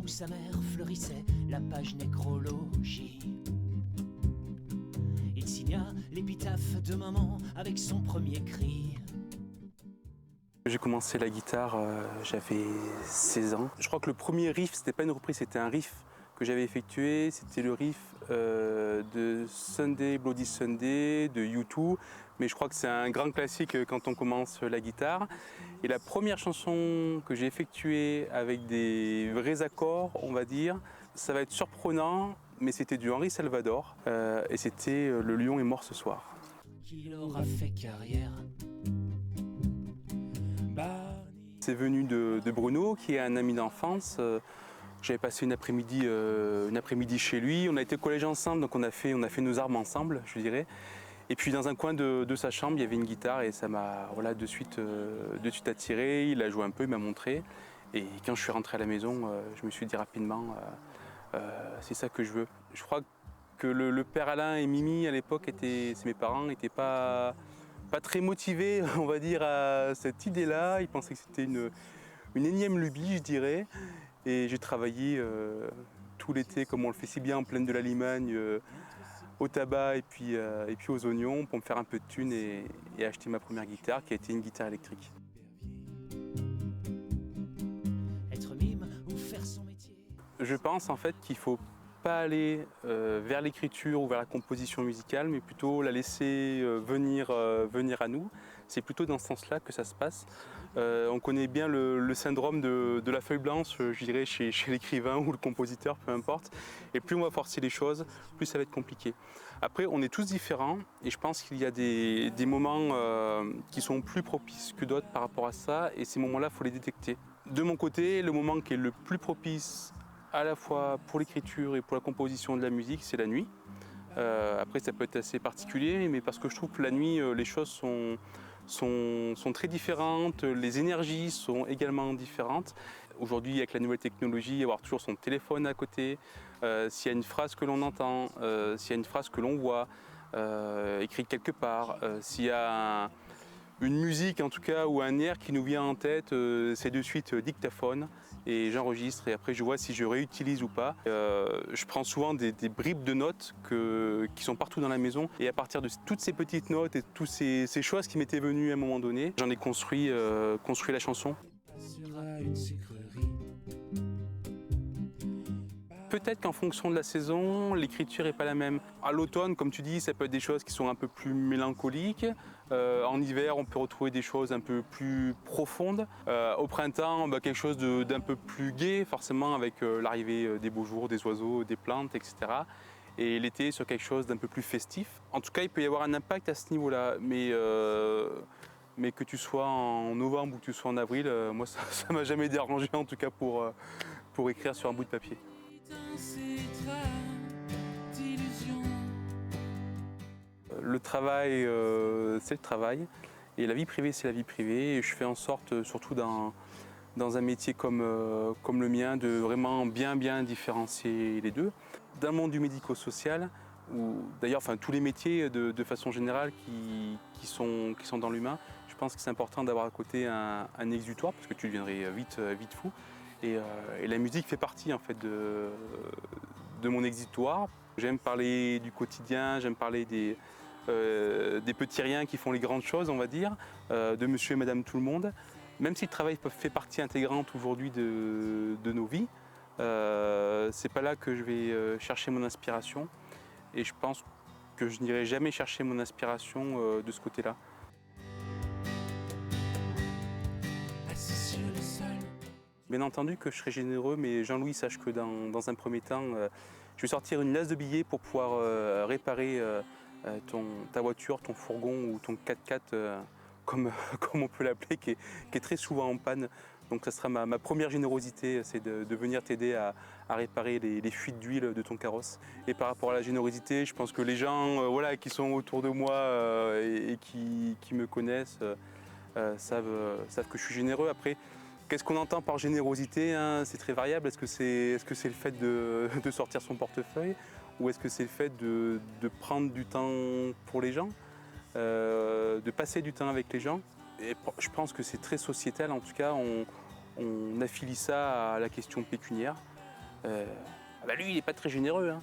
où sa mère fleurissait la page nécrologie. Il signa l'épitaphe de maman avec son premier cri. J'ai commencé la guitare, j'avais 16 ans. Je crois que le premier riff, c'était pas une reprise, c'était un riff que j'avais effectué. C'était le riff de Sunday Bloody Sunday de U2. Mais je crois que c'est un grand classique quand on commence la guitare. Et la première chanson que j'ai effectuée avec des vrais accords, on va dire, ça va être surprenant, mais c'était du Henri Salvador. Et c'était Le lion est mort ce soir. Qu'il aura fait carrière. C'est venu de Bruno, qui est un ami d'enfance. J'avais passé une après-midi chez lui. On a été au collège ensemble, donc on a fait nos armes ensemble, je dirais. Et puis dans un coin de sa chambre, il y avait une guitare et ça m'a de suite attiré. Il a joué un peu, il m'a montré. Et quand je suis rentré à la maison, je me suis dit rapidement, c'est ça que je veux. Je crois que le père Alain et Mimi, à l'époque, c'est mes parents, n'étaient pas très motivés, on va dire, à cette idée-là. Ils pensaient que c'était une énième lubie, je dirais. Et j'ai travaillé tout l'été, comme on le fait si bien en plaine de la Limagne, au tabac et puis aux oignons, pour me faire un peu de thunes et acheter ma première guitare, qui a été une guitare électrique. Être mime ou faire son métier. Je pense en fait qu'il ne faut pas aller vers l'écriture ou vers la composition musicale, mais plutôt la laisser venir à nous. C'est plutôt dans ce sens-là que ça se passe. On connaît bien le syndrome de la feuille blanche, je dirais, chez l'écrivain ou le compositeur, peu importe. Et plus on va forcer les choses, plus ça va être compliqué. Après, on est tous différents et je pense qu'il y a des moments qui sont plus propices que d'autres par rapport à ça, et ces moments-là, il faut les détecter. De mon côté, le moment qui est le plus propice à la fois pour l'écriture et pour la composition de la musique, c'est la nuit. Après, ça peut être assez particulier, mais parce que je trouve que la nuit, les choses sont très différentes, les énergies sont également différentes. Aujourd'hui, avec la nouvelle technologie, avoir toujours son téléphone à côté, s'il y a une phrase que l'on entend, s'il y a une phrase que l'on voit, écrite quelque part, s'il y a une musique en tout cas ou un air qui nous vient en tête, c'est de suite dictaphone et j'enregistre et après je vois si je réutilise ou pas. Je prends souvent des bribes de notes qui sont partout dans la maison et à partir de toutes ces petites notes et toutes ces choses qui m'étaient venues à un moment donné, j'en ai construit la chanson. Une sucrerie. Peut-être qu'en fonction de la saison, l'écriture n'est pas la même. À l'automne, comme tu dis, ça peut être des choses qui sont un peu plus mélancoliques. En hiver, on peut retrouver des choses un peu plus profondes. Au printemps, quelque chose d'un peu plus gai, forcément avec l'arrivée des beaux jours, des oiseaux, des plantes, etc. Et l'été, sur quelque chose d'un peu plus festif. En tout cas, il peut y avoir un impact à ce niveau-là. Mais que tu sois en novembre ou que tu sois en avril, moi, ça ne m'a jamais dérangé, en tout cas pour écrire sur un bout de papier. Le travail, c'est le travail, et la vie privée, c'est la vie privée. Et je fais en sorte, surtout dans un métier comme le mien, de vraiment bien différencier les deux. Dans le monde du médico-social, ou d'ailleurs tous les métiers de façon générale qui sont dans l'humain, je pense que c'est important d'avoir à côté un exutoire, parce que tu deviendrais vite fou. Et la musique fait partie en fait de mon exutoire. J'aime parler du quotidien, j'aime parler des petits riens qui font les grandes choses, on va dire, de monsieur et madame tout le monde. Même si le travail fait partie intégrante aujourd'hui de nos vies, c'est pas là que je vais chercher mon inspiration. Et je pense que je n'irai jamais chercher mon inspiration de ce côté-là. Bien entendu que je serai généreux, mais Jean-Louis, sache que dans un premier temps, je vais sortir une lasse de billets pour pouvoir réparer ta voiture, ton fourgon ou ton 4x4, comme on peut l'appeler, qui est très souvent en panne. Donc ça sera ma première générosité, c'est de venir t'aider à réparer les fuites d'huile de ton carrosse. Et par rapport à la générosité, je pense que les gens qui sont autour de moi et qui me connaissent savent que je suis généreux. Après, qu'est-ce qu'on entend par générosité, hein? C'est très variable. Est-ce que c'est le fait de sortir son portefeuille, ou est-ce que c'est le fait de prendre du temps pour les gens, de passer du temps avec les gens? Et je pense que c'est très sociétal. En tout cas, on affilie ça à la question pécuniaire. Ah bah lui, il n'est pas très généreux, hein.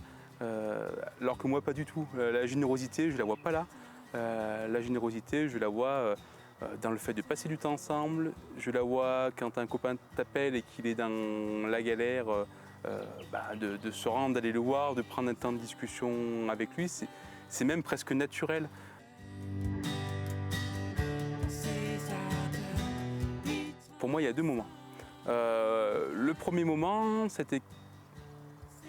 Alors que moi, pas du tout. La générosité, je la vois pas là. La générosité, je la vois dans le fait de passer du temps ensemble. Je la vois quand un copain t'appelle et qu'il est dans la galère, de se rendre, d'aller le voir, de prendre un temps de discussion avec lui. C'est même presque naturel. Pour moi, il y a deux moments. Le premier moment, c'était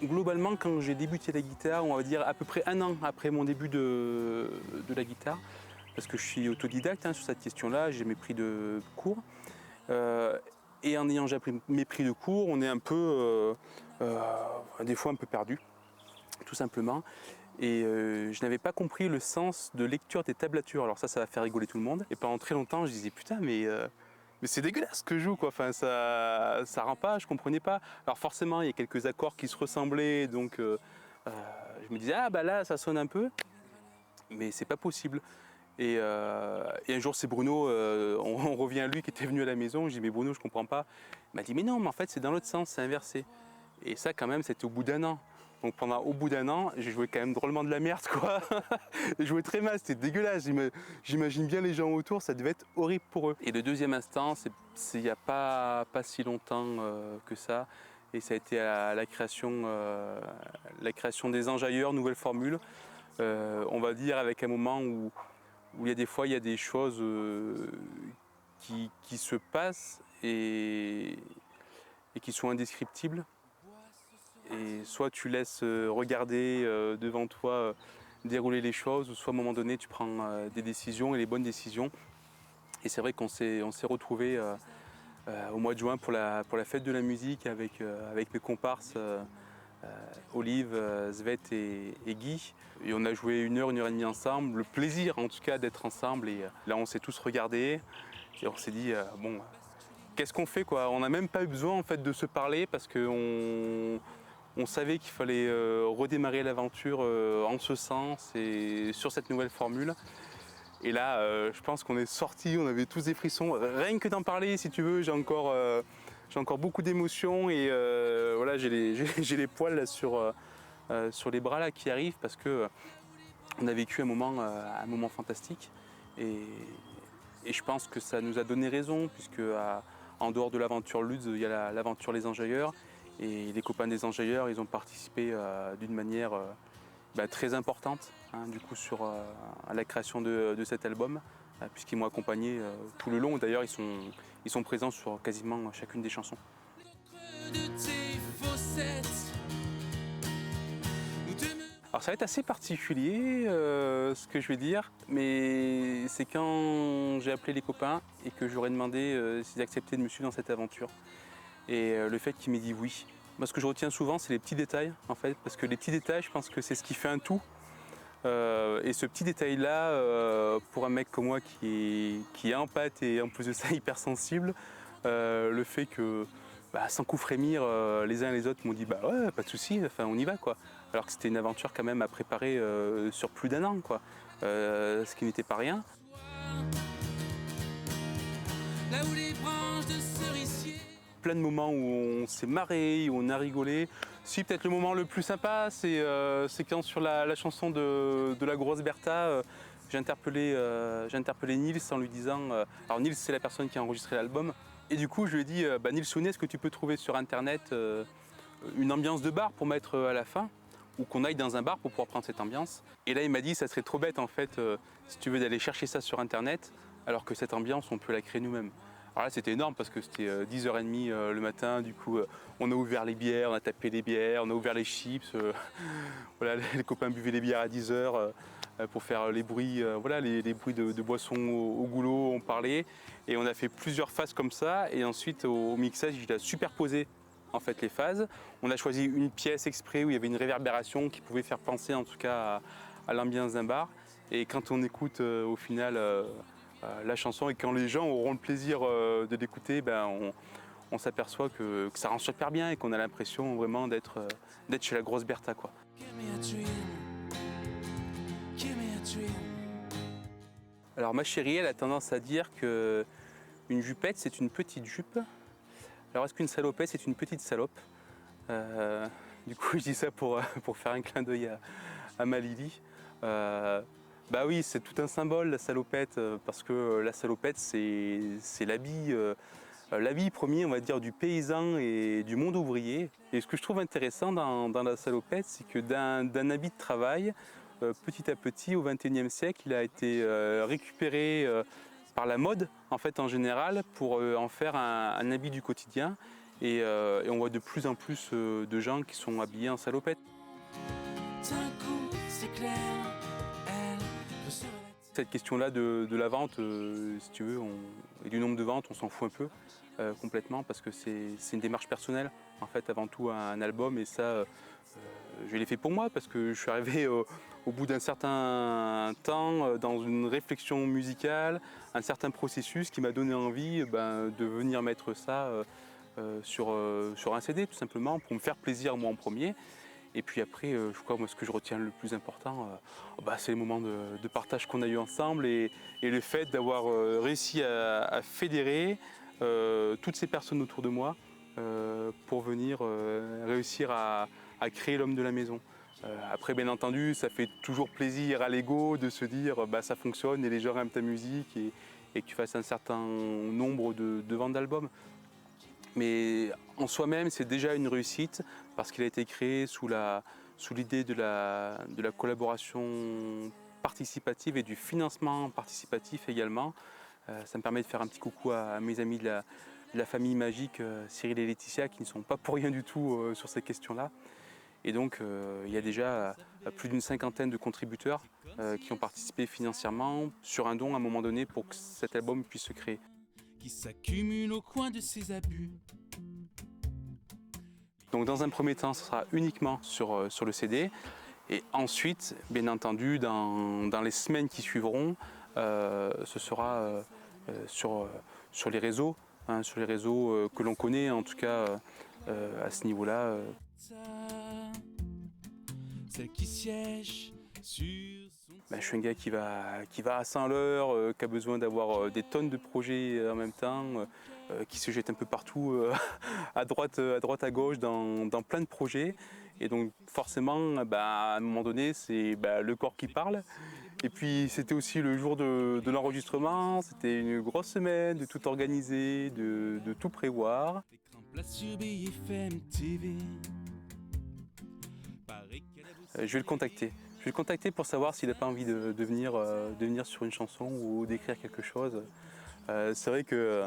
globalement quand j'ai débuté la guitare, on va dire à peu près un an après mon début de la guitare, parce que je suis autodidacte sur cette question-là, j'ai mes prix de cours. Et en ayant déjà pris mes prix de cours, on est un peu, des fois un peu perdu, tout simplement. Et je n'avais pas compris le sens de lecture des tablatures. Alors ça va faire rigoler tout le monde. Et pendant très longtemps, je disais putain, mais c'est dégueulasse ce que je joue, quoi. Enfin, ça rend pas, je comprenais pas. Alors forcément, il y a quelques accords qui se ressemblaient, donc je me disais ah bah là, ça sonne un peu, mais c'est pas possible. Et un jour, c'est Bruno, on revient à lui qui était venu à la maison. Je dis mais Bruno, je comprends pas. Il m'a dit mais non, mais en fait c'est dans l'autre sens, c'est inversé. Et ça, quand même, c'était au bout d'un an. Donc au bout d'un an, j'ai joué quand même drôlement de la merde, quoi. J'ai joué très mal, c'était dégueulasse. J'imagine bien les gens autour, ça devait être horrible pour eux. Et le deuxième instant, c'est il n'y a pas si longtemps que ça. Et ça a été à la création des Enjailleurs, nouvelle formule. On va dire avec un moment où il y a des fois, il y a des choses qui se passent et qui sont indescriptibles. Et soit tu laisses regarder devant toi dérouler les choses, soit à un moment donné tu prends des décisions et les bonnes décisions. Et c'est vrai qu'on s'est retrouvés au mois de juin pour la fête de la musique avec mes comparses Olive, Svet et Guy. Et on a joué 1 heure, 1 heure et demie ensemble. Le plaisir en tout cas d'être ensemble. Et là on s'est tous regardés et on s'est dit bon, qu'est-ce qu'on fait, quoi. On n'a même pas eu besoin en fait de se parler parce qu'on savait qu'il fallait redémarrer l'aventure en ce sens et sur cette nouvelle formule. Et là, je pense qu'on est sortis, on avait tous des frissons. Rien que d'en parler, si tu veux, j'ai encore beaucoup d'émotions et voilà, j'ai les poils là, sur les bras là, qui arrivent parce que on a vécu un moment fantastique. Et je pense que ça nous a donné raison, puisque en dehors de l'aventure Lutz, il y a l'aventure Les Enjailleurs. Et les copains des Enjailleurs, ils ont participé d'une manière très importante, du coup, à la création de cet album, puisqu'ils m'ont accompagné tout le long. D'ailleurs, ils sont présents sur quasiment chacune des chansons. Alors ça va être assez particulier ce que je vais dire, mais c'est quand j'ai appelé les copains et que j'aurais demandé s'ils acceptaient de me suivre dans cette aventure. Et le fait qu'ils m'aient dit oui. Moi, ce que je retiens souvent, c'est les petits détails, en fait, parce que les petits détails, je pense que c'est ce qui fait un tout. Et ce petit détail-là, pour un mec comme moi qui est empathe et en plus de ça hypersensible, le fait que sans coup frémir, les uns et les autres m'ont dit bah ouais, pas de souci, enfin on y va, quoi. Alors que c'était une aventure quand même à préparer sur plus d'1 an, quoi. Ce qui n'était pas rien. Là où les branches de cerisier. Plein de moments où on s'est marré, où on a rigolé. Si peut-être le moment le plus sympa, c'est quand sur la chanson de la grosse Bertha, j'ai interpellé Nils en lui disant, alors Nils c'est la personne qui a enregistré l'album, et du coup je lui ai dit, Nils Sounet, est-ce que tu peux trouver sur internet une ambiance de bar pour mettre à la fin, ou qu'on aille dans un bar pour pouvoir prendre cette ambiance. Et là il m'a dit, ça serait trop bête en fait, si tu veux, d'aller chercher ça sur internet, alors que cette ambiance on peut la créer nous-mêmes. Alors là c'était énorme parce que c'était 10h30 le matin, du coup on a ouvert les bières, on a tapé les bières, on a ouvert les chips, voilà, les copains buvaient les bières à 10h pour faire les bruits, les bruits de boissons au goulot, on parlait, et on a fait plusieurs phases comme ça, et ensuite au mixage il a superposé en fait les phases. On a choisi une pièce exprès où il y avait une réverbération qui pouvait faire penser en tout cas à l'ambiance d'un bar, et quand on écoute au final la chanson et quand les gens auront le plaisir de l'écouter, on s'aperçoit que ça rend super bien et qu'on a l'impression vraiment d'être chez la grosse Bertha, quoi. Alors ma chérie, elle a tendance à dire qu'une jupette c'est une petite jupe. Alors est-ce qu'une salopette c'est une petite salope? Du coup, je dis ça pour faire un clin d'œil à ma Lily. Bah oui, c'est tout un symbole, la salopette, parce que la salopette, c'est l'habit premier, on va dire, du paysan et du monde ouvrier. Et ce que je trouve intéressant dans la salopette, c'est que d'un habit de travail, petit à petit, au XXIe siècle, il a été récupéré par la mode, en fait, en général, pour en faire un habit du quotidien. Et on voit de plus en plus de gens qui sont habillés en salopette. D'un coup, c'est clair, elle veut se relaxer. Cette question-là de la vente, si tu veux, et du nombre de ventes, on s'en fout un peu complètement parce que c'est une démarche personnelle, en fait, avant tout un album. Et ça, je l'ai fait pour moi parce que je suis arrivé au bout d'un certain temps dans une réflexion musicale, un certain processus qui m'a donné envie de venir mettre ça sur un CD, tout simplement, pour me faire plaisir moi en premier. Et puis après, je crois, moi, ce que je retiens le plus important, c'est les moments de partage qu'on a eu ensemble et le fait d'avoir réussi à fédérer toutes ces personnes autour de moi pour venir réussir à créer l'homme de la maison. Après, bien entendu, ça fait toujours plaisir à l'ego de se dire ça fonctionne et les gens aiment ta musique et que tu fasses un certain nombre de ventes d'albums. Mais en soi-même, c'est déjà une réussite parce qu'il a été créé sous l'idée de la collaboration participative et du financement participatif également. Ça me permet de faire un petit coucou à mes amis de la famille magique, Cyril et Laetitia, qui ne sont pas pour rien du tout sur ces questions-là. Et donc, il y a déjà plus d'une cinquantaine de contributeurs qui ont participé financièrement sur un don à un moment donné pour que cet album puisse se créer. Qui s'accumule au coin de ses abus. Donc dans un premier temps, ce sera uniquement sur le CD. Et ensuite, bien entendu, dans les semaines qui suivront, ce sera sur les réseaux, sur les réseaux que l'on connaît, en tout cas à ce niveau-là. Celle qui siège sur son... Je suis un gars qui va à 100 à l'heure, qui a besoin d'avoir des tonnes de projets en même temps, qui se jette un peu partout, à droite, à gauche, dans plein de projets. Et donc forcément, à un moment donné, c'est le corps qui parle. Et puis c'était aussi le jour de l'enregistrement, c'était une grosse semaine de tout organiser, de tout prévoir. L'écran plat sur BFM TV. Je vais le contacter. Je vais le contacter pour savoir s'il n'a pas envie de venir sur une chanson ou d'écrire quelque chose. C'est vrai que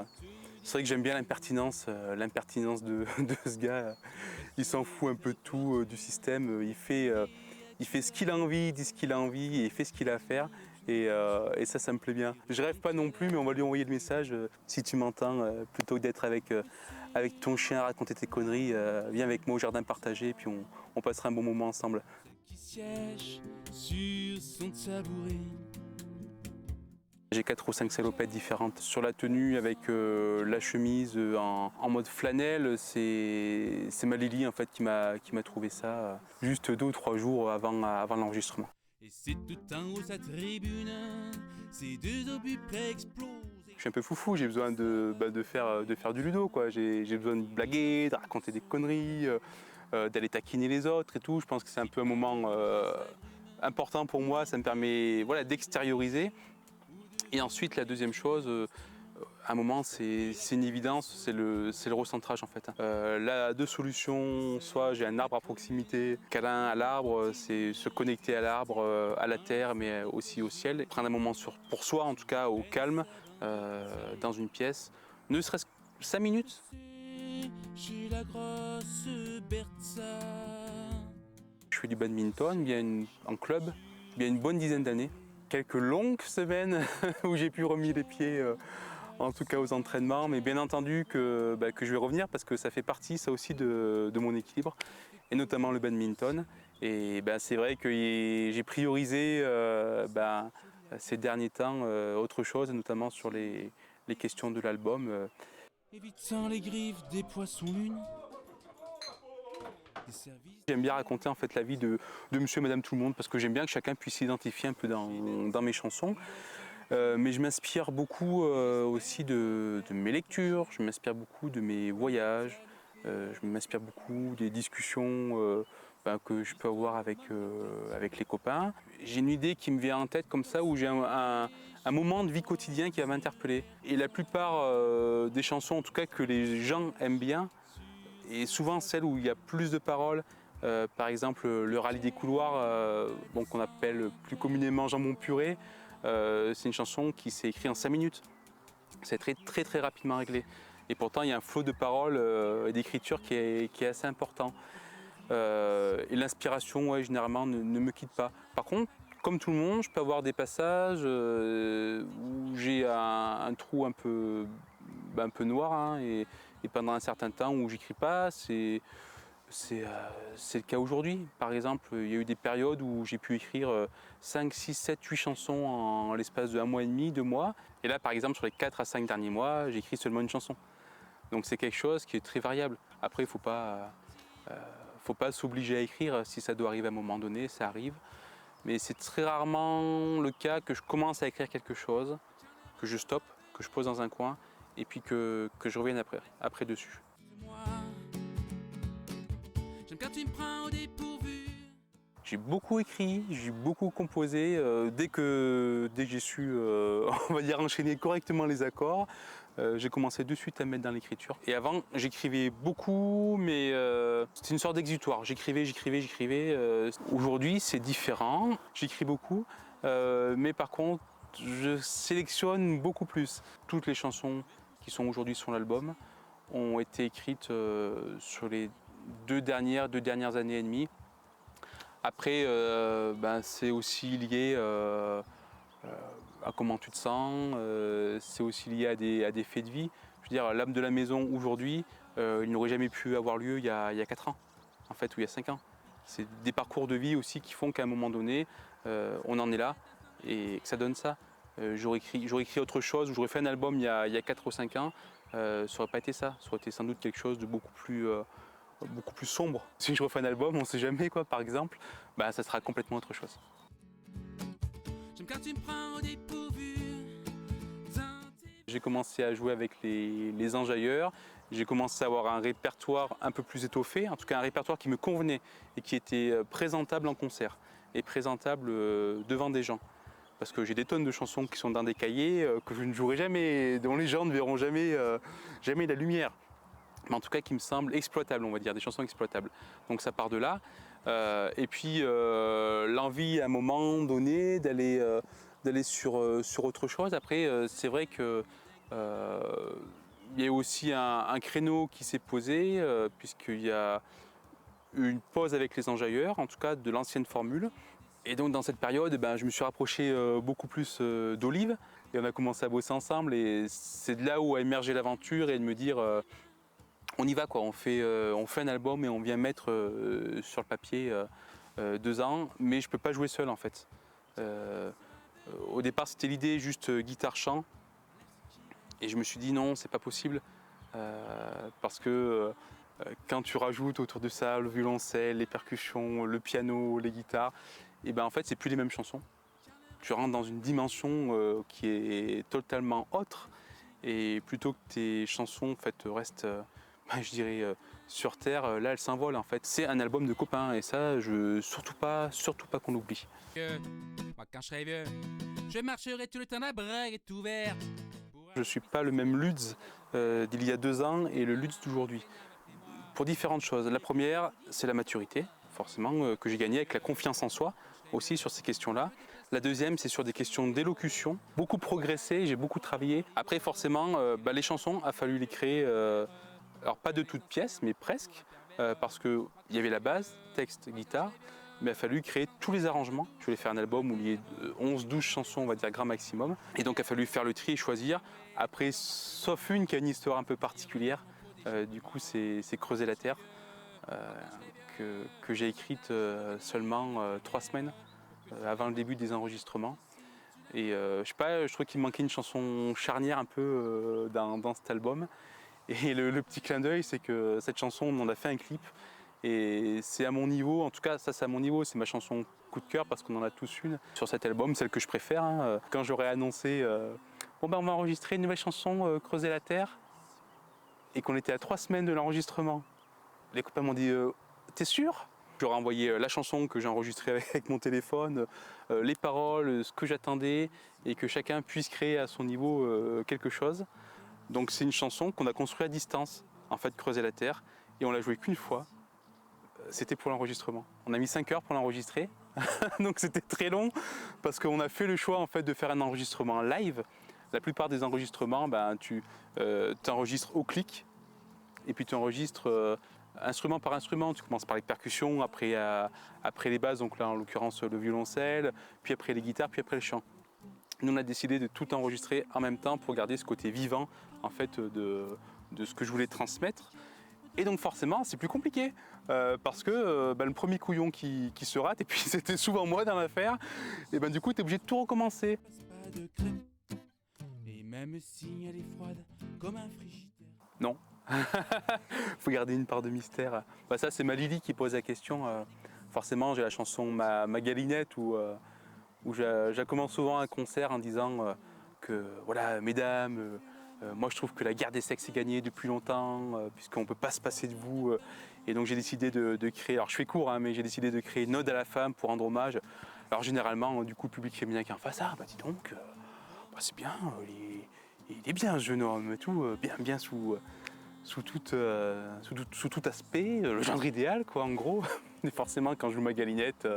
j'aime bien l'impertinence de ce gars. Il s'en fout un peu de tout, du système. Il fait ce qu'il a envie, il dit ce qu'il a envie et il fait ce qu'il a à faire. Et ça me plaît bien. Je rêve pas non plus, mais on va lui envoyer le message. Si tu m'entends, plutôt que d'être avec ton chien à raconter tes conneries, viens avec moi au jardin partagé et puis on passera un bon moment ensemble. Qui siège sur son tabouret. J'ai 4 ou 5 salopettes différentes. Sur la tenue avec la chemise en mode flanelle, c'est ma Lily en fait qui m'a trouvé ça juste 2 ou 3 jours avant l'enregistrement. Et c'est tout en haut sa tribune, ces deux obus prêts explosent. Je suis un peu foufou, j'ai besoin de faire du ludo, quoi. J'ai besoin de blaguer, de raconter des conneries, d'aller taquiner les autres et tout. Je pense que c'est un peu un moment important pour moi, ça me permet d'extérioriser. Et ensuite, la deuxième chose, à un moment, c'est une évidence, c'est le recentrage en fait. Là, deux solutions, soit j'ai un arbre à proximité, câlin à l'arbre, c'est se connecter à l'arbre, à la terre, mais aussi au ciel. Prendre un moment pour soi, en tout cas au calme, dans une pièce, ne serait-ce que 5 minutes. Chez la grosse Bertha. Je fais du badminton en club, bien une bonne dizaine d'années. Quelques longues semaines où j'ai pu remis les pieds, en tout cas aux entraînements, mais bien entendu que je vais revenir parce que ça fait partie, ça aussi, de mon équilibre, et notamment le badminton. Et c'est vrai que j'ai priorisé ces derniers temps autre chose, notamment sur les questions de l'album. Évitant les griffes des poissons-lunes. J'aime bien raconter en fait la vie de monsieur et madame tout le monde parce que j'aime bien que chacun puisse s'identifier un peu dans mes chansons. Mais je m'inspire beaucoup aussi de mes lectures, je m'inspire beaucoup de mes voyages, Je m'inspire beaucoup des discussions que je peux avoir avec les copains. J'ai une idée qui me vient en tête comme ça, où j'ai un moment de vie quotidien qui va m'interpeller. Et la plupart des chansons, en tout cas que les gens aiment bien, et souvent celles où il y a plus de paroles, par exemple le rallye des couloirs, qu'on appelle plus communément Jambon Purée, c'est une chanson qui s'est écrite en 5 minutes. C'est très très rapidement réglé. Et pourtant il y a un flot de paroles et d'écriture qui est assez important. Et l'inspiration, ouais, généralement, ne me quitte pas. Par contre, comme tout le monde, je peux avoir des passages où j'ai un trou un peu noir, hein, et pendant un certain temps où j'écris pas, c'est le cas aujourd'hui. Par exemple, il y a eu des périodes où j'ai pu écrire 5, 6, 7, 8 chansons en l'espace de 1 mois et demi, 2 mois. Et là, par exemple, sur les 4 à 5 derniers mois, j'ai écrit seulement une chanson. Donc c'est quelque chose qui est très variable. Après, il ne faut pas s'obliger à écrire. Si ça doit arriver à un moment donné, ça arrive. Mais c'est très rarement le cas que je commence à écrire quelque chose, que je stoppe, que je pose dans un coin, et puis que je revienne après dessus. Moi, j'aime quand tu me prends au dépourvu. J'ai beaucoup écrit, j'ai beaucoup composé. Dès que j'ai su, on va dire, enchaîner correctement les accords, j'ai commencé de suite à me mettre dans l'écriture. Et avant, j'écrivais beaucoup, mais c'était une sorte d'exutoire. J'écrivais. Aujourd'hui, c'est différent. J'écris beaucoup, mais par contre, je sélectionne beaucoup plus. Toutes les chansons qui sont aujourd'hui sur l'album ont été écrites sur les deux dernières années et demie. Après, c'est aussi lié à comment tu te sens, c'est aussi lié à des faits de vie. Je veux dire, l'âme de la maison aujourd'hui, il n'aurait jamais pu avoir lieu il y a 4 ans, en fait, ou il y a 5 ans. C'est des parcours de vie aussi qui font qu'à un moment donné, on en est là et que ça donne ça. J'aurais écrit autre chose, ou j'aurais fait un album il y a 4 ou 5 ans, ça n'aurait pas été ça. Ça aurait été sans doute quelque chose de beaucoup plus sombre. Si je refais un album, on ne sait jamais quoi, par exemple, ça sera complètement autre chose. J'aime quand tu me prends au dépourvu. J'ai commencé à jouer avec les enjailleurs, j'ai commencé à avoir un répertoire un peu plus étoffé, en tout cas un répertoire qui me convenait et qui était présentable en concert et présentable devant des gens. Parce que j'ai des tonnes de chansons qui sont dans des cahiers que je ne jouerai jamais, dont les gens ne verront jamais la lumière. Mais en tout cas qui me semblent exploitables, on va dire, des chansons exploitables. Donc ça part de là. Et puis l'envie à un moment donné d'aller sur autre chose. Après, c'est vrai que il y a aussi un créneau qui s'est posé, puisqu'il y a eu une pause avec les enjailleurs, en tout cas de l'ancienne formule. Et donc dans cette période, je me suis rapproché beaucoup plus d'Olive. Et on a commencé à bosser ensemble. Et c'est de là où a émergé l'aventure et de me dire on y va quoi, on fait un album et on vient mettre sur le papier 2 ans, mais je peux pas jouer seul en fait. Au départ c'était l'idée juste guitare-chant, et je me suis dit non, c'est pas possible, parce que quand tu rajoutes autour de ça le violoncelle, les percussions, le piano, les guitares, et en fait c'est plus les mêmes chansons. Tu rentres dans une dimension qui est totalement autre, et plutôt que tes chansons en fait restent je dirais sur terre, là elle s'envole en fait. C'est un album de copains et ça, surtout pas qu'on l'oublie. Moi quand je serai vieux, je marcherai tout le temps à bras ouverts. Je suis pas le même Lutz d'il y a 2 ans et le Lutz d'aujourd'hui. Pour différentes choses. La première, c'est la maturité, forcément, que j'ai gagnée avec la confiance en soi aussi sur ces questions-là. La deuxième, c'est sur des questions d'élocution. Beaucoup progressé, j'ai beaucoup travaillé. Après, forcément, les chansons, a fallu les créer. Alors pas de toutes pièces, mais presque, parce qu'il y avait la base, texte, guitare, mais il a fallu créer tous les arrangements. Je voulais faire un album où il y ait 11-12 chansons, on va dire, grand maximum. Et donc il a fallu faire le tri et choisir. Après, sauf une qui a une histoire un peu particulière, du coup c'est Creuser la terre, que j'ai écrite seulement 3 semaines avant le début des enregistrements. Et je sais pas, je trouvais qu'il manquait une chanson charnière un peu dans cet album. Et le petit clin d'œil, c'est que cette chanson, on en a fait un clip. Et c'est à mon niveau, en tout cas ça c'est à mon niveau, c'est ma chanson coup de cœur parce qu'on en a tous une sur cet album, celle que je préfère. Hein. Quand j'aurais annoncé on va enregistrer une nouvelle chanson, Creuser la terre. et qu'on était à 3 semaines de l'enregistrement, les copains m'ont dit t'es sûr? J'aurais envoyé la chanson que j'ai enregistrée avec mon téléphone, les paroles, ce que j'attendais, et que chacun puisse créer à son niveau quelque chose. Donc c'est une chanson qu'on a construite à distance, en fait, Creuser la Terre, et on l'a jouée qu'une fois. C'était pour l'enregistrement. On a mis 5 heures pour l'enregistrer, donc c'était très long, parce qu'on a fait le choix en fait, de faire un enregistrement live. La plupart des enregistrements, tu enregistres au clic, et puis tu enregistres instrument par instrument. Tu commences par les percussions, après les basses, donc là en l'occurrence le violoncelle, puis après les guitares, puis après le chant. Nous on a décidé de tout enregistrer en même temps pour garder ce côté vivant en fait, de ce que je voulais transmettre. Et donc forcément c'est plus compliqué parce que le premier couillon qui se rate, et puis c'était souvent moi dans l'affaire, et du coup tu es obligé de tout recommencer. Pas de crème. Et même si elle est froide comme un frigidaire. Non. Faut garder une part de mystère. Ça c'est ma Lily qui pose la question. Forcément j'ai la chanson ma galinette où je commence souvent un concert en disant que voilà mesdames, moi je trouve que la guerre des sexes est gagnée depuis longtemps puisqu'on ne peut pas se passer de vous. Et donc j'ai décidé de créer, alors je fais court mais j'ai décidé de créer une ode à la femme pour rendre hommage. Alors généralement du coup le public féminin qui est en face, dis donc, c'est bien, il est bien ce jeune homme et tout, bien sous tout aspect, le genre idéal quoi en gros. Et forcément quand je joue ma galinette,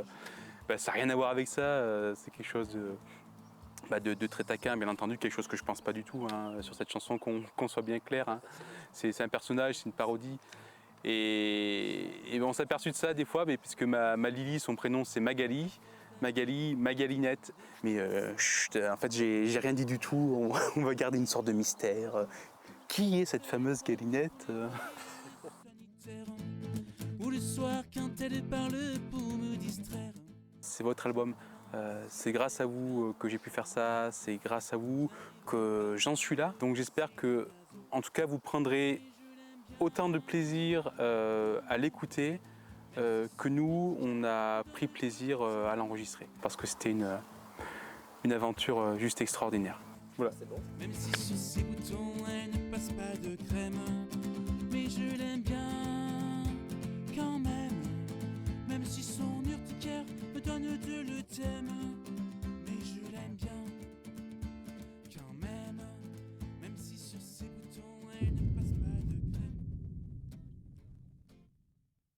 ça n'a rien à voir avec ça, c'est quelque chose de très taquin, bien entendu, quelque chose que je pense pas du tout sur cette chanson, qu'on soit bien clair. C'est un personnage, c'est une parodie. Et on s'est aperçu de ça des fois, puisque ma Lily, son prénom c'est Magali, ma galinette. Mais chut, en fait j'ai rien dit du tout, on va garder une sorte de mystère. Qui est cette fameuse galinette Ou le soir quand elle parle pour me distraire. C'est votre album, c'est grâce à vous que j'ai pu faire ça, c'est grâce à vous que j'en suis là. Donc j'espère que, en tout cas, vous prendrez autant de plaisir à l'écouter que nous, on a pris plaisir à l'enregistrer. Parce que c'était une aventure juste extraordinaire. Voilà. Même si sur ses boutons elle ne passe pas de crème, mais je l'aime bien quand même.